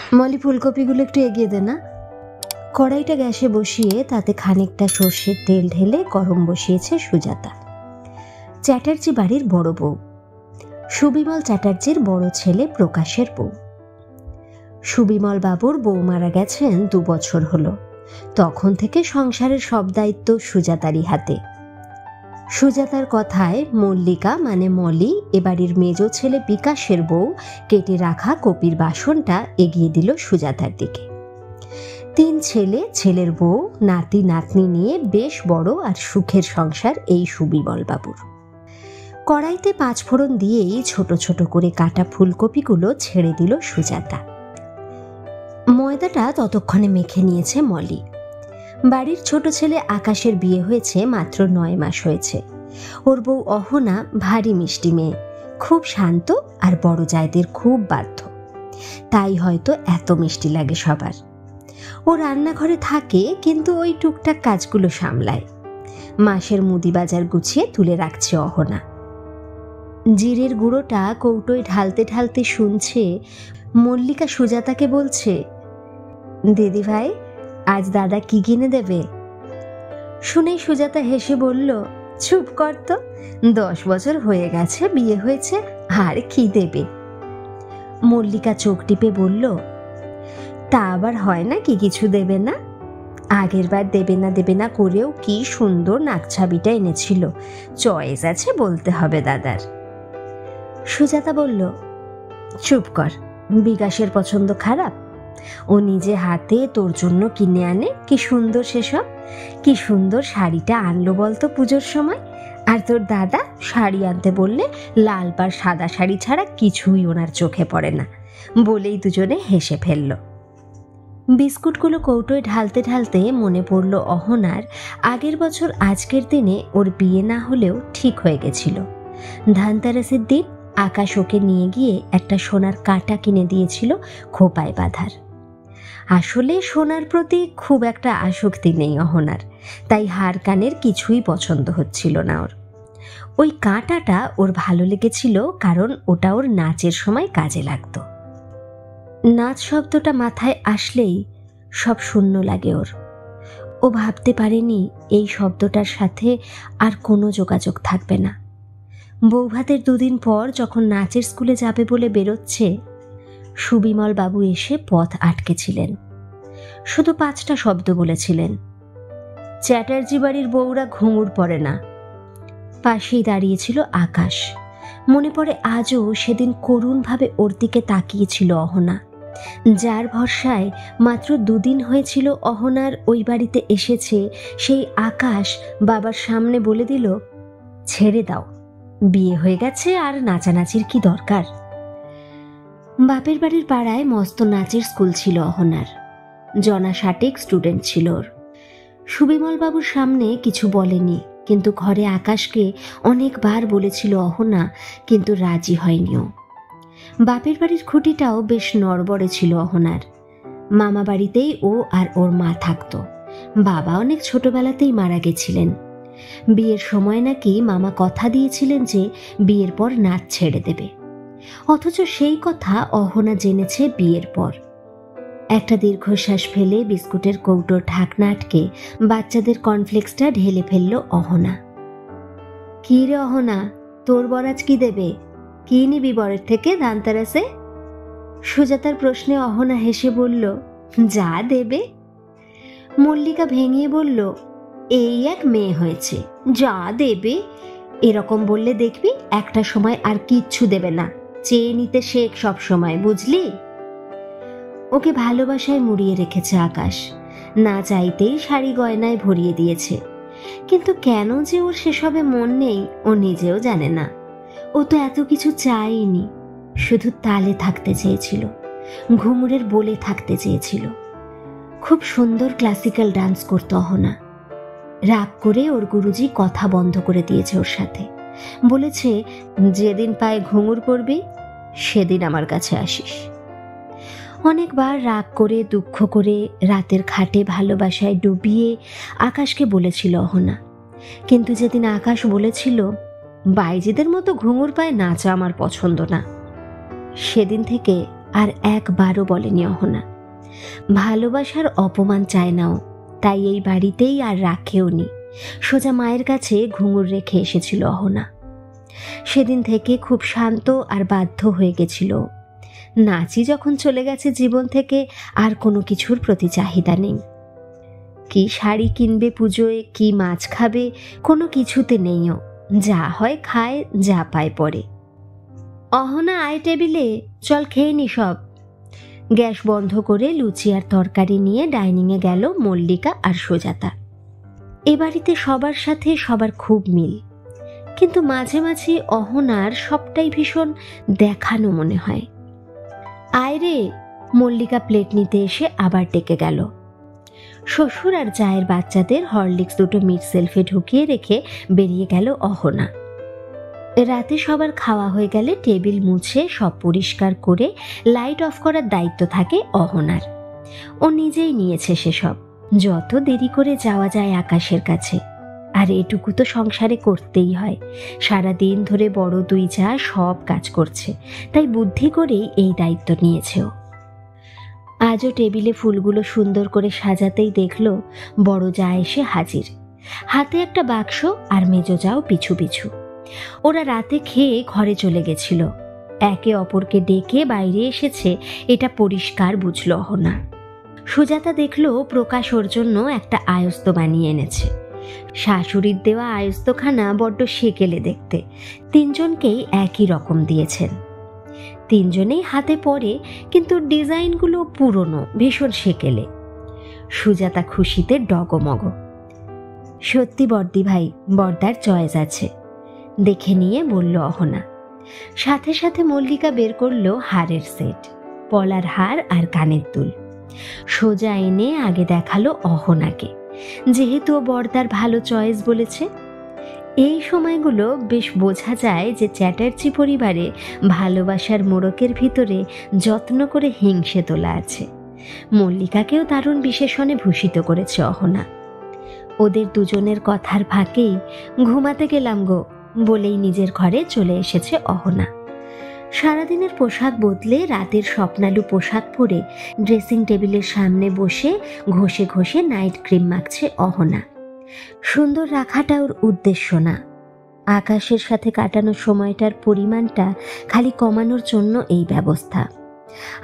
মলি, ফুলকপিগুলো একটু এগিয়ে দে না। কড়াইটা গ্যাসে বসিয়ে তাতে খানিকটা সর্ষের তেল ঢেলে গরম বসিয়েছে সুজাতা। চ্যাটার্জি বাড়ির বড় বউ, সুবিমল চ্যাটার্জির বড় ছেলে প্রকাশের বউ। সুবিমল বাবুর বউ মারা গেছেন 2 বছর হলো। তখন থেকে সংসারের সব দায়িত্ব সুজাতারই হাতে। সুজাতার কথায় মল্লিকা মানে মলি এ বাড়ির মেজ ছেলে বিকাশের বউ কেটে রাখা কপির বাসনটা এগিয়ে দিল সুজাতার দিকে। 3 ছেলে, ছেলের বউ, নাতি নাতনি নিয়ে বেশ বড় আর সুখের সংসার এই সুবিমল বাবুর। কড়াইতে 5 ফোড়ন দিয়েই ছোট ছোট করে কাটা ফুলকপিগুলো ছেড়ে দিল সুজাতা। ময়দাটা ততক্ষণে মেখে নিয়েছে মলি। বাড়ির ছোট ছেলে আকাশের বিয়ে হয়েছে মাত্র 9 মাস হয়েছে। ওর বউ অহনা ভারী মিষ্টি মেয়ে, খুব শান্ত আর বড় জায়দের খুব বাধ্য। তাই হয়তো এত মিষ্টি লাগে সবার। ও রান্নাঘরে থাকে কিন্তু ওই টুকটাক কাজগুলো সামলায়। মাসের মুদি বাজার গুছিয়ে তুলে রাখছে অহনা। জিরের গুঁড়োটা কৌটোয় ঢালতে ঢালতে শুনছে মল্লিকা সুজাতাকে বলছে, দিদি ভাই, আজ দাদা কি কিনে দেবে? শুনেই সুজাতা হেসে বলল, চুপ কর তো, 10 বছর হয়ে গেছে বিয়ে হয়েছে, আর কি দেবে? মল্লিকা চোখ টিপে বলল, তা আবার হয় না কি কিছু দেবে না? আগের বার দেবে না করেও কি সুন্দর নাকছাবিটা এনেছিল, চয়েস আছে বলতে হবে দাদার। সুজাতা বলল, চুপ কর, বিকাশের পছন্দ খারাপ? ও নিজে হাতে তোর জন্য কিনে আনে, কি সুন্দর সেসব। কি সুন্দর শাড়িটা আনলো বলতো পুজোর সময়। আর তোর দাদা শাড়ি আনতে বললে লাল পাড় সাদা শাড়ি ছাড়া কিছুই ওনার চোখে পড়ে না, বলেই দুজনে হেসে ফেলল। বিস্কুটগুলো কৌটোয় ঢালতে ঢালতে মনে পড়ল অহনার আগের বছর আজকের দিনে ওর বিয়ে না হলেও ঠিক হয়ে গেছিল। ধানতেরাসের দিন আকাশ ওকে নিয়ে গিয়ে একটা সোনার কাঁটা কিনে দিয়েছিল খোপায় বাঁধার। আসলে সোনার প্রতি খুব একটা আসক্তি নেই অহনার, তাই হার কানের কিছুই পছন্দ হচ্ছিল না ওর। ওই কাঁটাটা ওর ভালো লেগেছিল কারণ ওটা ওর নাচের সময় কাজে লাগতো। নাচ শব্দটা মাথায় আসলেই সব শূন্য লাগে ওর। ও ভাবতে পারেনি এই শব্দটার সাথে আর কোনো যোগাযোগ থাকবে না। বৌভাতের 2 দিন পর যখন নাচের স্কুলে যাবে বলে বেরোচ্ছে, সুবিমল বাবু এসে পথ আটকেছিলেন। শুধু 5টা শব্দ বলেছিলেন, চ্যাটার্জি বাড়ির বউরা ঘুঙুর পরে না। পাশেই দাঁড়িয়েছিল আকাশ। মনে পড়ে আজও সেদিন করুণভাবে ওর দিকে তাকিয়েছিল অহনা, যার ভরসায় মাত্র 2 দিন হয়েছিল অহনার ওই বাড়িতে এসেছে। সেই আকাশ বাবার সামনে বলে দিল, ছেড়ে দাও, বিয়ে হয়ে গেছে, আর নাচানাচির কি দরকার। বাপের বাড়ির পাড়ায় মস্ত নাচের স্কুল ছিল অহনার। জনা 60 স্টুডেন্ট ছিল ওর। সুবিমল বাবুর সামনে কিছু বলেনি, কিন্তু ঘরে আকাশকে অনেকবার বলেছিল অহনা, কিন্তু রাজি হয়নিও। বাপের বাড়ির খুঁটিটাও বেশ নড়বড়ে ছিল অহনার। মামা বাড়িতেই ও আর ওর মা থাকতো। বাবা অনেক ছোটবেলাতেই মারা গেছিলেন। বিয়ের সময় নাকি মামা কথা দিয়েছিলেন যে বিয়ের পর নাচ ছেড়ে দেবে, অথচ সেই কথা অহনা জেনেছে বিয়ের পর। একটা দীর্ঘশ্বাস ফেলে বিস্কুটের কৌটোর ঢাকনা আটকে বাচ্চাদের কর্নফ্লেক্সটা ঢেলে ফেলল অহনা। কি রে অহনা, তোর বরাজ কি দেবে? কি নিবি বরের থেকে ধানতেরাসে? সুজাতার প্রশ্নে অহনা হেসে বলল, যা দেবে। মল্লিকা ভেঙিয়ে বলল, এই এক মেয়ে হয়েছে, যা দেবে। এরকম বললে দেখবি একটা সময় আর কিচ্ছু দেবে না, চেয়ে নিতে শেখ সব সময়, বুঝলি? ওকে ভালোবাসায় মুড়িয়ে রেখেছে আকাশ, না চাইতেই শাড়ি গয়নায় ভরিয়ে দিয়েছে। কিন্তু কেন যে ওর সেসবে মন নেই ও নিজেও জানে না। ও তো এত কিছু চায়নি, শুধু তালে থাকতে চেয়েছিল, ঘুঙুরের বলে থাকতে চেয়েছিল। খুব সুন্দর ক্লাসিক্যাল ডান্স করতো অহনা। রাগ করে ওর গুরুজি কথা বন্ধ করে দিয়েছে ওর সাথে, বলেছে যেদিন পায়ে ঘুঙুর পরবি সেদিন আমার কাছে আসিস। অনেকবার রাগ করে দুঃখ করে রাতের খাটে ভালোবাসায় ডুবিয়ে আকাশকে বলেছিল অহনা, কিন্তু যেদিন আকাশ বলেছিল বাইজিদের মতো ঘুঙুর পায়ে নাচা আমার পছন্দ না, সেদিন থেকে আর একবারও বলেনি অহনা। ভালোবাসার অপমান চায় নাও, তাই এই বাড়িতেই আর রাখেও নি। সোজা মায়ের কাছে ঘুঙুর রেখে এসেছিল অহনা। সেদিন থেকে খুব শান্ত আর বাধ্য হয়ে গেছিল। নাচি যখন চলে গেছে জীবন থেকে, আর কোনো কিছুর প্রতি চাহিদা নেই। কি শাড়ি কিনবে পুজোয়, কি মাছ খাবে, কোনো কিছুতে নেইও। যা হয় খায়, যা পায় পরে। অহনা আয় টেবিলে, চল খেয়ে নি সব। গ্যাস বন্ধ করে লুচি আর তরকারি নিয়ে ডাইনিংয়ে গেল মল্লিকা আর সুজাতা। এ বাড়িতে সবার সাথে সবার খুব মিল, কিন্তু মাঝে মাঝে অহনার সবটাই ভীষণ দেখানো মনে হয়। আয় রে, মল্লিকা প্লেট নিতে এসে আবার ডেকে গেল। শ্বশুর আর জায়ের বাচ্চাদের হরলিক্স দুটো মিট সেলফে ঢুকিয়ে রেখে বেরিয়ে গেল অহনা। রাতে সবার খাওয়া হয়ে গেলে টেবিল মুছে সব পরিষ্কার করে লাইট অফ করার দায়িত্ব থাকে অহনার। ও নিজেই নিয়েছে সেসব। যত দেরি করে যাওয়া যায় আকাশের কাছে, আর এটুকু তো সংসারে করতেই হয়। সারাদিন ধরে বড় দুই যা সব কাজ করছে, তাই বুদ্ধি করেই এই দায়িত্ব নিয়েছে ও। আজও টেবিলে ফুলগুলো সুন্দর করে সাজাতেই দেখল বড় যা এসে হাজির, হাতে একটা বাক্স, আর মেজো যাও পিছু পিছু। ওরা রাতে খেয়ে ঘরে চলে গেছিল। একে অপরকে ডেকে বাইরে এসেছে, এটা পরিষ্কার বুঝল অহনা। সুজাতা দেখল প্রকাশ ওর জন্য একটা আয়স্ত বানিয়ে এনেছে। শাশুড়ির দেওয়া আয়স্তখানা বড্ড সেকেলে দেখতে, তিনজনকেই একই রকম দিয়েছেন। তিনজনেই হাতে পরে, কিন্তু ডিজাইনগুলো পুরনো, ভীষণ সেকেলে। সুজাতা খুশিতে ডগমগ। সত্যি বর্দি ভাই, বর্দার চয়েস আছে, দেখে নিয়ে বলল অহনা। সাথে সাথে মল্লিকা বের করলো হারের সেট, পলার হার আর কানের দুল। সোজা এনে আগে দেখালো অহনাকে, যেহেতু বর্দার ভালো চয়েস বলেছে। এই সময়গুলো বেশ বোঝা যায় যে চ্যাটার্জি পরিবারে ভালোবাসার মোড়কের ভিতরে যত্ন করে হিংসে তোলা আছে। মল্লিকাকেও দারুণ বিশেষণে ভূষিত করেছে অহনা। ওদের দুজনের কথার ফাঁকেই ঘুমাতে গেলাম গো বলেই নিজের ঘরে চলে এসেছে অহনা। সারাদিনের পোশাক বদলে রাতের স্বপ্নালু পোশাক পরে ড্রেসিং টেবিলের সামনে বসে ঘষে ঘষে নাইট ক্রিম মাখছে অহনা। সুন্দর রাখাটা ওর উদ্দেশ্য না, আকাশের সাথে কাটানো সময়টার পরিমাণটা খালি কমানোর জন্য এই ব্যবস্থা।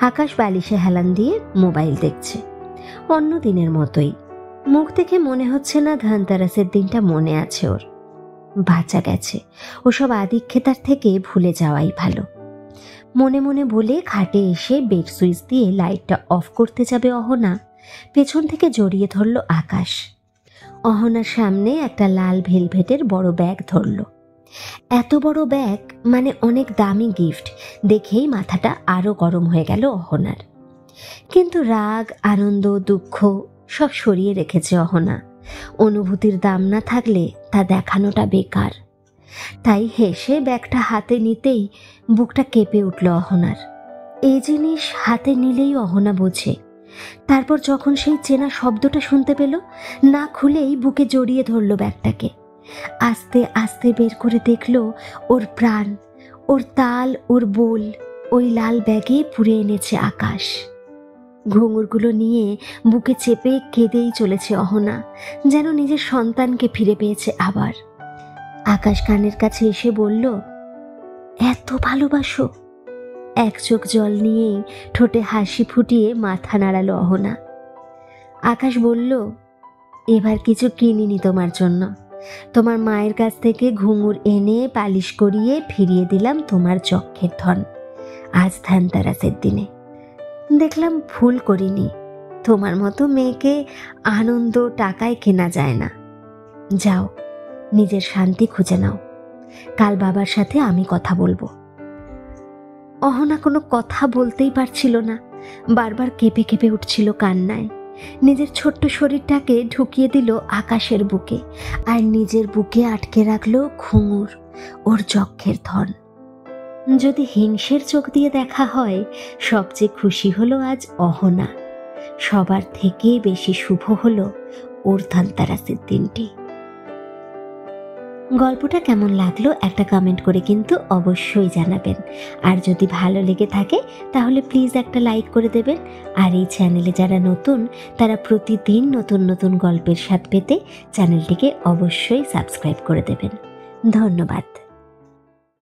আকাশ বালিশে হেলান দিয়ে মোবাইল দেখছে, অন্য দিনের মতোই। মুখ দেখে মনে হচ্ছে না ধনতেরাসের দিনটা মনে আছে ওর। বাঁচা গেছে, ওসব আদিক্ষেতার থেকে ভুলে যাওয়াই ভালো। মনে মনে বলে খাটে এসে বেড সুইচ দিয়ে লাইটটা অফ করতে যাবে অহনা, পেছন থেকে জড়িয়ে ধরল আকাশ। অহনার সামনে একটা লাল ভেলভেটের বড় ব্যাগ ধরল। এত বড় ব্যাগ মানে অনেক দামি গিফট দেখেই মাথাটা আরো গরম হয়ে গেল অহনার। কিন্তু রাগ, আনন্দ, দুঃখ সব সরিয়ে রেখেছে অহনা। অনুভূতির দাম না থাকলে তা দেখানোটা বেকার। তাই হেসে ব্যাগটা হাতে নিতেই বুকটা কেঁপে উঠল অহনার। এই জিনিস হাতে নিলেই অহনা বোঝে। তারপর যখন সেই চেনা শব্দটা শুনতে পেল, না খুলেই বুকে জড়িয়ে ধরল ব্যাগটাকে। আস্তে আস্তে বের করে দেখল ওর প্রাণ, ওর তাল, ওর বোল ওই লাল ব্যাগে পুরে এনেছে আকাশ। ঘুঙুরগুলো নিয়ে বুকে চেপে কেঁদেই চলেছে অহনা, যেন নিজের সন্তানকে ফিরে পেয়েছে আবার। আকাশ কানের কাছে এসে বলল, এত ভালোবাসো? এক চোখ জল নিয়েই ঠোঁটে হাসি ফুটিয়ে মাথা নাড়ালো অহনা। আকাশ বলল, এবার কিছু কিনিনি তোমার জন্য। তোমার মায়ের কাছ থেকে ঘুঙুর এনে পালিশ করিয়ে ফিরিয়ে দিলাম তোমার যক্ষের ধন। আজ ধনতেরাসের দিনে দেখলাম ভুল করিনি। তোমার মতো মেয়েকে আনন্দ টাকায় কেনা যায় না। যাও, নিজের শান্তি খুঁজে নাও। কাল বাবার সাথে আমি কথা বলবো। অহনা কোনো কথা বলতেই পারছিল না, বারবার কেঁপে কেঁপে উঠছিল কান্নায়। নিজের ছোট্ট শরীরটাকে ঢুকিয়ে দিল আকাশের বুকে, আর নিজের বুকে আটকে রাখলো ঘুঙুর, ওর যক্ষের ধন। যদি হিংসের চোখ দিয়ে দেখা হয়, সবচেয়ে খুশি হলো আজ অহনা। সবার থেকে বেশি শুভ হলো ওর ধনতেরাসের দিনটি। গল্পটা কেমন লাগলো একটা কমেন্ট করে কিন্তু অবশ্যই জানাবেন। আর যদি ভালো লেগে থাকে তাহলে প্লিজ একটা লাইক করে দেবেন। আর এই চ্যানেলে যারা নতুন তারা প্রতিদিন নতুন নতুন গল্পের স্বাদ পেতে চ্যানেলটিকে অবশ্যই সাবস্ক্রাইব করে দেবেন। ধন্যবাদ।